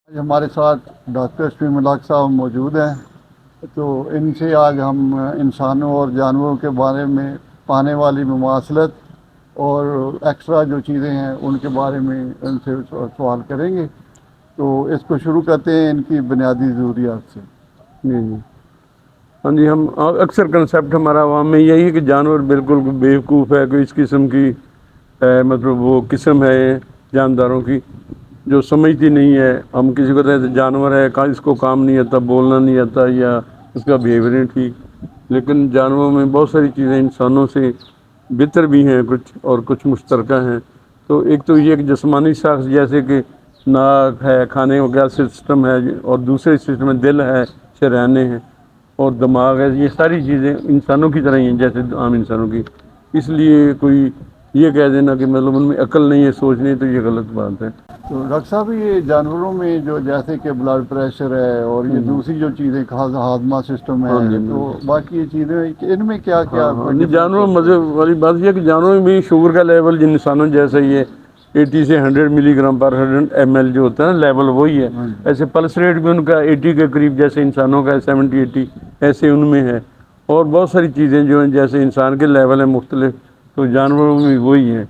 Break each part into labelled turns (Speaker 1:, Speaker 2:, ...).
Speaker 1: آج ہمارے ساتھ ڈاکٹر شفیع ملاک صاحب موجود ہیں، تو ان سے آج ہم انسانوں اور جانوروں کے بارے میں پانے والی مماثلت اور ایکسٹرا جو چیزیں ہیں ان کے بارے میں ان سے سوال کریں گے۔ تو اس کو شروع کرتے ہیں ان کی بنیادی ضروریات سے۔
Speaker 2: جی جی ہاں جی، ہم اکثر کنسیپٹ ہمارا عوام میں یہی ہے کہ جانور بالکل بیوقوف ہے، کوئی اس قسم کی مطلب وہ قسم ہے جانداروں کی جو سمجھتی نہیں ہے۔ ہم کسی کو کہتے ہیں جانور ہے، اس کو کام نہیں آتا، بولنا نہیں آتا، یا اس کا بیہیویئر نہیں ٹھیک، لیکن جانوروں میں بہت ساری چیزیں انسانوں سے بہتر بھی ہیں کچھ، اور کچھ مشترکہ ہیں۔ تو ایک تو یہ کہ جسمانی ساخت جیسے کہ ناک ہے، کھانے کا سسٹم ہے، اور دوسرے سسٹم میں دل ہے، شریانے ہیں، اور دماغ ہے، یہ ساری چیزیں انسانوں کی طرح ہی ہیں جیسے عام انسانوں کی۔ اس لیے کوئی یہ کہہ دینا کہ مطلب ان میں عقل نہیں ہے، سوچ نہیں ہے، تو یہ غلط بات ہے۔
Speaker 1: تو ڈاکٹر صاحب یہ جانوروں میں جو جیسے کہ بلڈ پریشر ہے اور یہ دوسری جو چیزیں ہاضمہ سسٹم
Speaker 2: ہاں
Speaker 1: ہے،
Speaker 2: جی
Speaker 1: تو باقی یہ چیزیں ان میں کیا کیا
Speaker 2: ہاں نہیں، جانوروں مزے والی بات یہ ہے کہ جانوروں میں بھی شوگر کا لیول جن انسانوں جیسا ہی ہے، 80 سے 100 ملی گرام پر 100 ml جو ہوتا ہے نا لیول وہی ہے۔ ایسے پلس ریٹ بھی ان کا 80 کے قریب جیسے انسانوں کا ہے، 70-80 ایسے ان میں ہے۔ اور بہت ساری چیزیں جو ہیں جیسے انسان کے لیول ہیں مختلف، تو جانوروں میں وہی ہیں۔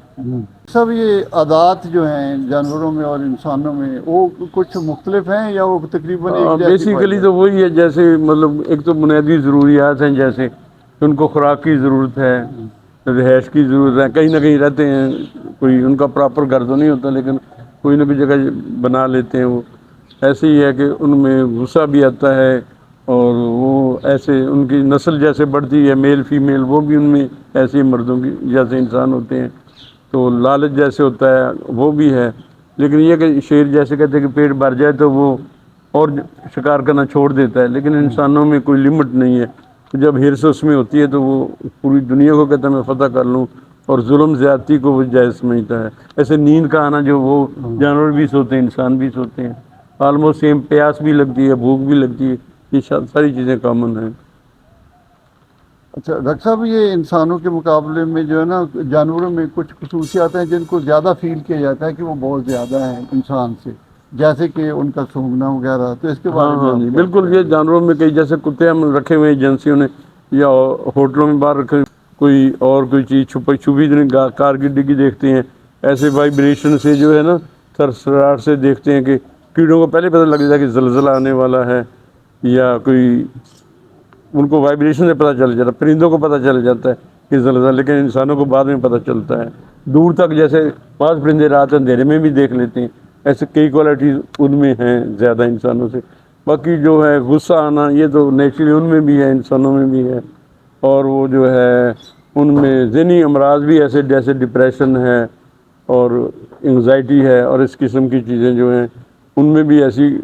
Speaker 1: سب یہ عادات جو ہیں جانوروں میں اور انسانوں میں وہ کچھ مختلف ہیں یا وہ تقریباً ایک جیسی پائی
Speaker 2: بیسیکلی تو وہی ہے، جیسے مطلب ایک تو بنیادی ضروریات ہیں، جیسے ان کو خوراک کی ضرورت ہے، رہائش کی ضرورت ہے، کہیں نہ کہیں رہتے ہیں، کوئی ان کا پراپر گھر تو نہیں ہوتا لیکن کوئی نہ کوئی جگہ بنا لیتے ہیں وہ۔ ایسے ہی ہے کہ ان میں غصہ بھی آتا ہے، اور وہ ایسے ان کی نسل جیسے بڑھتی ہے، میل فیمیل، وہ بھی ان میں ایسے ہی مردوں کی جیسے انسان ہوتے ہیں۔ تو لالچ جیسے ہوتا ہے وہ بھی ہے، لیکن یہ کہ شیر جیسے کہتے ہیں کہ پیٹ بھر جائے تو وہ اور شکار کرنا چھوڑ دیتا ہے، لیکن انسانوں میں کوئی لمٹ نہیں ہے۔ جب ہرس اس میں ہوتی ہے تو وہ پوری دنیا کو کہتا ہے میں فتح کر لوں، اور ظلم زیادتی کو وہ جائز سمجھتا ہے۔ ایسے نیند کا آنا جو وہ جانور بھی سوتے ہیں، انسان بھی سوتے ہیں، آلموسٹ سیم، پیاس بھی لگتی ہے، بھوک بھی لگتی ہے، یہ ساری چیزیں کامن ہیں۔
Speaker 1: اچھا ڈاکٹر صاحب، یہ انسانوں کے مقابلے میں جو ہے نا جانوروں میں کچھ خصوصیات ہیں جن کو زیادہ فیل کیا جاتا ہے کہ وہ بہت زیادہ ہیں انسان سے، جیسے کہ ان کا سونگنا وغیرہ، تو اس کے بارے میں
Speaker 2: ہاں
Speaker 1: آپ
Speaker 2: جی
Speaker 1: کیا
Speaker 2: بالکل، یہ جانوروں میں کئی جیسے کتے ہم رکھے ہوئے ایجنسیوں نے یا ہوٹلوں میں باہر رکھے، کوئی اور کوئی چیز چھپی کار کی ڈگی دیکھتے ہیں، ایسے وائبریشن سے جو ہے نا سرسراہٹ سے دیکھتے ہیں کہ کیڑوں کو پہلے پتہ لگ جاتا ہے کہ زلزلہ آنے والا ہے، یا کوئی ان کو وائبریشن سے پتہ چل جاتا ہے، پرندوں کو پتہ چل جاتا ہے کہ زلزلہ، لیکن انسانوں کو بعد میں پتہ چلتا ہے دور تک، جیسے بعض پرندے رات اندھیرے میں بھی دیکھ لیتے ہیں۔ ایسے کئی کوالٹیز ان میں ہیں زیادہ انسانوں سے۔ باقی جو ہے غصہ آنا، یہ تو نیچرلی ان میں بھی ہے، انسانوں میں بھی ہے۔ اور وہ جو ہے ان میں ذہنی امراض بھی ایسے جیسے ڈپریشن ہے اور انگزائٹی ہے، اور اس قسم کی چیزیں جو ہیں ان میں بھی ایسی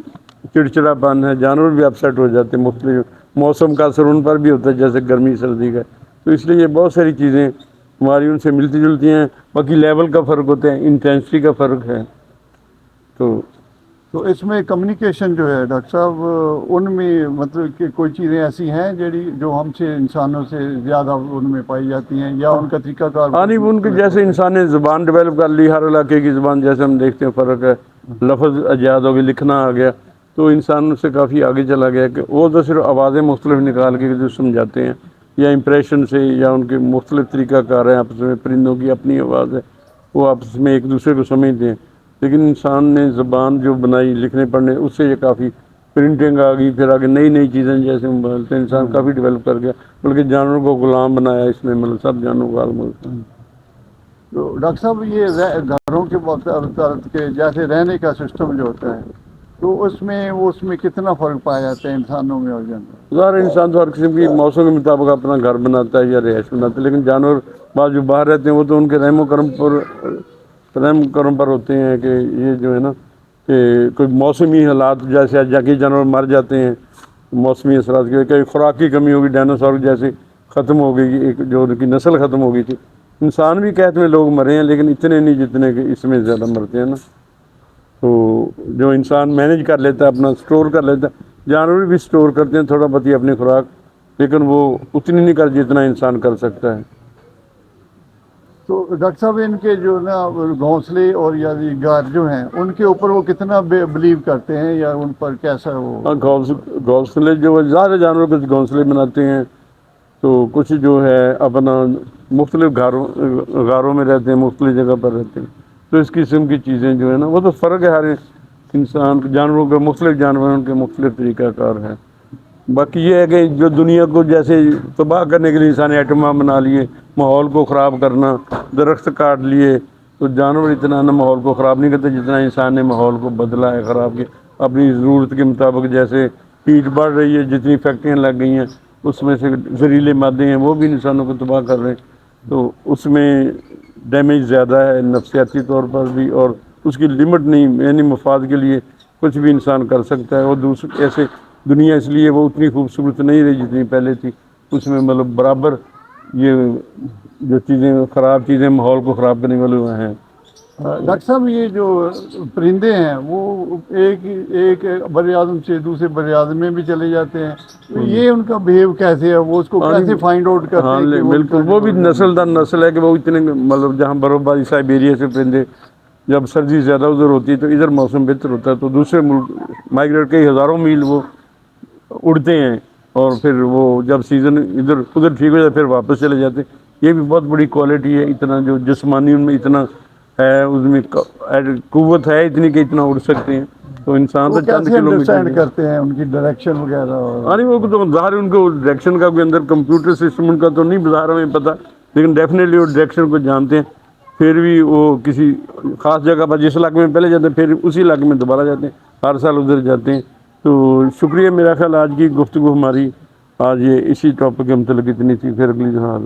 Speaker 2: چڑچڑا پن ہے، جانور بھی اپسیٹ ہو جاتے ہیں، مختلف موسم کا اثر ان پر بھی ہوتا ہے جیسے گرمی سردی کا۔ تو اس لیے یہ بہت ساری چیزیں ہماری ان سے ملتی جلتی ہیں، باقی لیول کا فرق ہوتا ہے، انٹینسٹی کا فرق ہے۔
Speaker 1: تو اس میں کمیونیکیشن جو ہے ڈاکٹر صاحب، ان میں مطلب کہ کوئی چیزیں ایسی ہیں جو ہم سے انسانوں سے زیادہ ان میں پائی جاتی ہیں، یا ان کا طریقہ کار؟
Speaker 2: ہاں نہیں، ان کے جیسے انسان نے زبان ڈیولپ کر لی، ہر علاقے کی زبان جیسے ہم دیکھتے ہیں فرق ہے، لفظ ایجاد ہو گئے، لکھنا آ گیا، تو انسان سے کافی آگے چلا گیا کہ وہ تو صرف آوازیں مختلف نکال کے جو سمجھاتے ہیں، یا امپریشن سے، یا ان کے مختلف طریقہ کار ہیں آپس میں، پرندوں کی اپنی آواز ہے، وہ آپس میں ایک دوسرے کو سمجھتے ہیں، لیکن انسان نے زبان جو بنائی لکھنے پڑھنے، اس سے یہ کافی پرنٹنگ آ گئی، پھر آگے نئی نئی چیزیں جیسے موبائل سے انسان کافی ڈیولپ کر گیا، بلکہ جانوروں کو غلام بنایا اس نے، مطلب سب جانوروں کو آلموسٹ۔
Speaker 1: تو ڈاکٹر صاحب یہ گھروں کے جیسے رہنے کا سسٹم جو ہوتا ہے، تو اس میں کتنا فرق پایا جاتا ہے انسانوں میں اور جانوروں؟
Speaker 2: ظاہر انسان تو ہر قسم کی موسم کے مطابق اپنا گھر بناتا ہے یا رہائش بناتا ہے، لیکن جانور بعض جو باہر رہتے ہیں وہ تو ان کے رحم و کرم پر ہوتے ہیں کہ یہ جو ہے نا کہ کوئی موسمی حالات جیسے جاگے جانور مر جاتے ہیں، موسمی اثرات کی، کئی خوراک کی کمی ہوگی، ڈائناسور جیسے ختم ہو گئی، ایک جو ان کی نسل ختم ہو گئی تھی۔ انسان بھی کہتے ہیں لوگ مرے ہیں، لیکن اتنے نہیں جتنے کہ اس میں زیادہ مرتے ہیں نا۔ تو جو انسان مینیج کر لیتا ہے، اپنا سٹور کر لیتا ہے، جانور بھی سٹور کرتے ہیں تھوڑا بہت ہی اپنی خوراک، لیکن وہ اتنی نہیں کر جتنا انسان کر سکتا ہے۔
Speaker 1: تو ڈاکٹر صاحب ان کے جو نا گھونسلے اور یا گھر جو ہیں ان کے اوپر وہ کتنا بلیو کرتے ہیں یا ان پر کیسا وہ
Speaker 2: گھونسلے جو زیادہ جانور کچھ گھونسلے بناتے ہیں، تو کچھ جو ہے اپنا مختلف غاروں میں رہتے ہیں، مختلف جگہ پر رہتے ہیں. تو اس قسم کی چیزیں جو ہے نا، وہ تو فرق ہے، ہر انسان جانوروں کے مختلف جانوروں کے مختلف طریقہ کار ہے. باقی یہ ہے کہ جو دنیا کو جیسے تباہ کرنے کے لیے انسان نے ایٹم بم بنا لیے، ماحول کو خراب کرنا، درخت کاٹ لیے، تو جانور اتنا نہ ماحول کو خراب نہیں کرتے جتنا انسان نے ماحول کو بدلا ہے، خراب کیا اپنی ضرورت کے مطابق. جیسے ہیٹ بڑھ رہی ہے، جتنی فیکٹریاں لگ گئی ہیں اس میں سے زہریلے مادے ہیں وہ بھی انسانوں کو تباہ کر رہے ہیں. تو اس میں ڈیمیج زیادہ ہے نفسیاتی طور پر بھی، اور اس کی لمٹ نہیں، یعنی مفاد کے لیے کچھ بھی انسان کر سکتا ہے. اور دوسرے ایسے دنیا اس لیے وہ اتنی خوبصورت نہیں رہی جتنی پہلے تھی، اس میں مطلب برابر یہ جو چیزیں خراب چیزیں ماحول کو خراب کرنے والے وہ ہیں.
Speaker 1: ڈاکٹر صاحب یہ جو پرندے ہیں وہ ایک بر اعظم سے دوسرے بر اعظم میں بھی چلے جاتے ہیں، تو یہ ان کا بیہیو کیسے ہے، وہ اس کو کیسے فائنڈ آؤٹ کرتے
Speaker 2: ہاں
Speaker 1: ہیں کہ
Speaker 2: بالکل، وہ بھی نسل در نسل ہے کہ وہ اتنے مطلب جہاں برف باری سائبیریا سے پرندے، جب سردی زیادہ ادھر ہوتی ہے تو ادھر موسم بہتر ہوتا ہے، تو دوسرے ملک مائیگریٹ کئی ہزاروں میل وہ اڑتے ہیں، اور پھر وہ جب سیزن ادھر ٹھیک ہو جائے پھر واپس چلے جاتے ہیں. یہ بھی بہت بڑی کوالٹی ہے، اتنا جو جسمانی ان میں اتنا ہے، اس میں قوت ہے اتنی کہ اتنا اڑ سکتے ہیں. تو انسان تو چند
Speaker 1: کیسے
Speaker 2: کلو میٹر
Speaker 1: انڈرسٹینڈ کرتے ہیں ان کی ڈائریکشن وغیرہ؟
Speaker 2: ہاں نہیں، وہ تو ظاہر ان کو ڈائریکشن کا کوئی اندر کمپیوٹر سسٹم ان کا تو نہیں ظاہر ہمیں پتہ، لیکن ڈیفینیٹلی وہ ڈائریکشن کو جانتے ہیں. پھر بھی وہ کسی خاص جگہ پر جس علاقے میں پہلے جاتے ہیں پھر اسی علاقے میں دوبارہ جاتے ہیں، ہر سال ادھر جاتے ہیں. تو شکریہ. میرا خیال آج کی گفتگو ہماری آج یہ اسی ٹاپک کے متعلق اتنی تھی. پھر اگلی دفعہ